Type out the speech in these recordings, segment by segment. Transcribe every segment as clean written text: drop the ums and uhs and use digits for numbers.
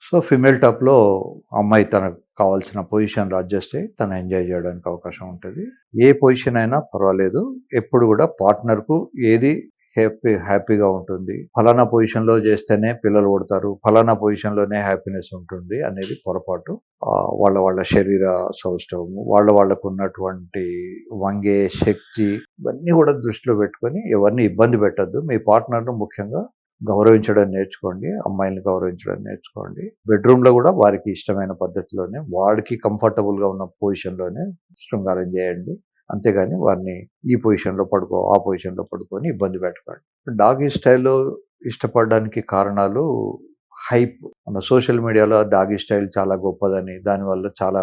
So, female టాప్‌లో అమ్మాయి తనకు కావాల్సిన పొజిషన్‌లో అడ్జస్ట్ అయ్యి తను ఎంజాయ్ చేయడానికి అవకాశం ఉంటది. ఏ పొజిషన్ అయినా పర్వాలేదు. ఎప్పుడు గూడా పార్ట్నర్‌కు ఏది హ్యాపీగా ఉంటుంది. ఫలానా పొజిషన్‌లో చేస్తేనే పిల్లలు పుడతారు. ఫలానా పొజిషన్‌లోనే హ్యాపీనెస్ ఉంటుంది అనేది పొరపాటు. వాళ్ళ శరీర సౌష్ఠవము, వాళ్ళకున్నటువంటి వంగే శక్తి ఇవన్నీ గూడా దృష్టిలో పెట్టుకొని ఎవరిని ఇబ్బంది పెట్టొద్దు. మీ పార్ట్నర్‌ను ముఖ్యంగా గౌరవించడం నేర్చుకోండి. అమ్మాయిల్ని గౌరవించడం నేర్చుకోండి. బెడ్‌రూమ్‌లో గూడా వారికి ఇష్టమైన పద్ధతిలోనే, వాడికి కంఫర్టబుల్‌గా ఉన్న పొజిషన్‌లోనే శృంగారం చేయండి. అంతేగాని వారిని ఈ పొజిషన్‌లో పడుకో, ఆ పొజిషన్‌లో పడుకో అని ఇబ్బంది పెట్టకండి. డాగీ స్టైల్‌లో ఇష్టపడడానికి కారణాలు హైప్. మన సోషల్ మీడియాలో డాగీ స్టైల్ చాలా గొప్పదని, దానివల్ల చాలా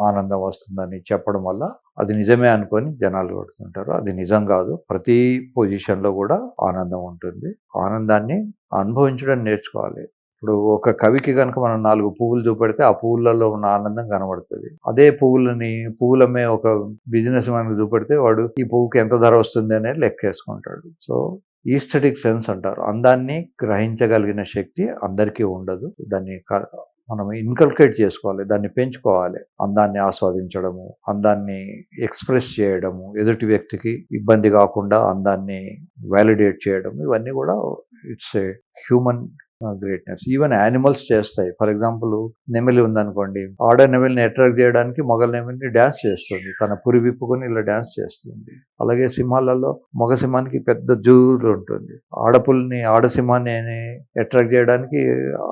ఆనందం వస్తుందని చెప్పడం వల్ల అది నిజమే అనుకొని జనాలు కొడుతుంటారు. అది నిజం కాదు. ప్రతి పొజిషన్‌లో కూడా ఆనందం ఉంటుంది. ఆనందాన్ని అనుభవించడం నేర్చుకోవాలి. ఇప్పుడు ఒక కవికి గనుక మనం 4 పువ్వులు చూపెడితే ఆ పువ్వులలో ఉన్న ఆనందం కనబడుతది. అదే పువ్వులమ్మే ఒక బిజినెస్ మ్యాన్‌కి చూపెడితే వాడు ఈ పువ్వుకి ఎంత ధర వస్తుంది అనేది లెక్కేసుకుంటాడు. సో, ఈస్థెటిక్ సెన్స్ అంటారు. అందాన్ని గ్రహించగలిగిన శక్తి అందరికీ ఉండదు. దాన్ని మనం ఇన్కల్కేట్ చేసుకోవాలి. దాన్ని పెంచుకోవాలి. అందాన్ని ఆస్వాదించడము, అందాన్ని ఎక్స్‌ప్రెస్ చేయడము, ఎదుటి వ్యక్తికి ఇబ్బంది కాకుండా అందాన్ని వాలిడేట్ చేయడం, ఇవన్నీ కూడా it's a human greatness. Even animals చేస్తాయి. ఫర్ ఎగ్జాంపుల్ నెమిలి ఉందనుకోండి. ఆడ నెమిలిని అట్రాక్ట్ చేయడానికి మగ నెమిలిని డాన్స్ చేస్తుంది. తన పురి విప్పుకొని ఇలా డాన్స్ చేస్తుంది. అలాగే సింహాలలో మగ సింహానికి పెద్ద జూరు ఉంటుంది. ఆడ సింహాన్ని అట్రాక్ట్ చేయడానికి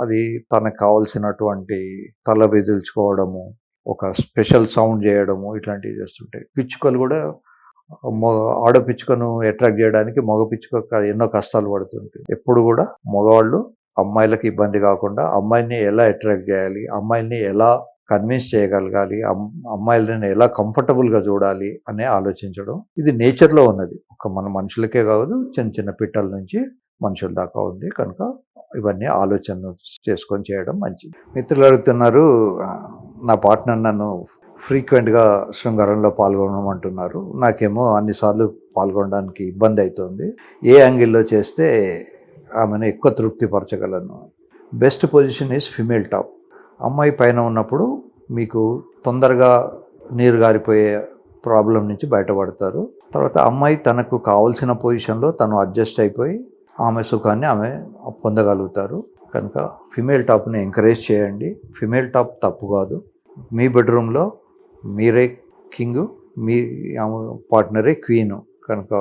అది తనకు కావాల్సినటువంటి తల విదిల్చుకోవడము, ఒక స్పెషల్ సౌండ్ చేయడము ఇట్లాంటివి చేస్తుంటాయి. పిచ్చుకలు కూడా ఆడ పిచ్చుకను అట్రాక్ట్ చేయడానికి మగ పిచ్చుక ఎన్నో కష్టాలు పడుతుంటాయి. ఎప్పుడు కూడా మగవాళ్ళు అమ్మాయిలకు ఇబ్బంది కాకుండా అమ్మాయిని ఎలా అట్రాక్ట్ చేయాలి, అమ్మాయిల్ని ఎలా కన్విన్స్ చేయగలగాలి, అమ్మాయిలని ఎలా కంఫర్టబుల్గా చూడాలి అని ఆలోచించడం ఇది నేచర్లో ఉన్నది. మన మనుషులకే కాదు, చిన్న చిన్న పిట్టల నుంచి మనుషుల దాకా ఉంది. కనుక ఇవన్నీ ఆలోచన చేసుకొని చేయడం మంచిది. మిత్రులు అడుగుతున్నారు, నా పార్ట్నర్ నన్ను ఫ్రీక్వెంట్గా శృంగారంలో పాల్గొనమంటున్నారు. నాకేమో అన్నిసార్లు పాల్గొనడానికి ఇబ్బంది అవుతుంది. ఏ యాంగిల్లో చేస్తే ఆమెను ఎక్కువ తృప్తిపరచగలను? Best position is female top. అమ్మాయి పైన ఉన్నప్పుడు మీకు తొందరగా నీరు గారిపోయే ప్రాబ్లం నుంచి బయటపడతారు. తర్వాత అమ్మాయి తనకు కావాల్సిన పొజిషన్లో తను అడ్జస్ట్ అయిపోయి ఆమె సుఖాన్ని ఆమె పొందగలుగుతారు. కనుక ఫిమేల్ టాప్ని ఎంకరేజ్ చేయండి. ఫిమేల్ టాప్ తప్పు కాదు. మీ బెడ్రూమ్లో మీరే కింగు, మీ పార్ట్నరే క్వీను. కనుక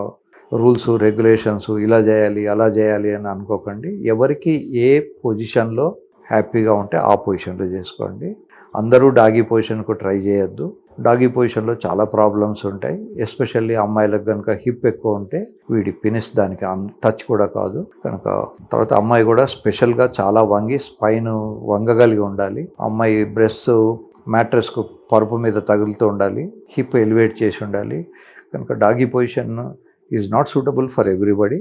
రూల్స్, రెగ్యులేషన్స్ ఇలా చేయాలి, అలా చేయాలి అని అనుకోకండి. ఎవరికి ఏ పొజిషన్లో హ్యాపీగా ఉంటే ఆ పొజిషన్లో చేసుకోండి. అందరూ డాగీ పొజిషన్కు ట్రై చేయొద్దు. డాగీ పొజిషన్లో చాలా ప్రాబ్లమ్స్ ఉంటాయి. ఎస్పెషల్లీ అమ్మాయిలకు కనుక హిప్ ఎక్కువ ఉంటే వీడి పినిస్ దానికి టచ్ కూడా కాదు. కనుక తర్వాత అమ్మాయి కూడా స్పెషల్గా చాలా వంగి స్పైన్ వంగగలిగి ఉండాలి. అమ్మాయి బ్రెస్ట్ మ్యాట్రెస్కు పరుపు మీద తగులుతూ ఉండాలి. హిప్ ఎలివేట్ చేసి ఉండాలి. కనుక doggy position is not suitable for everybody.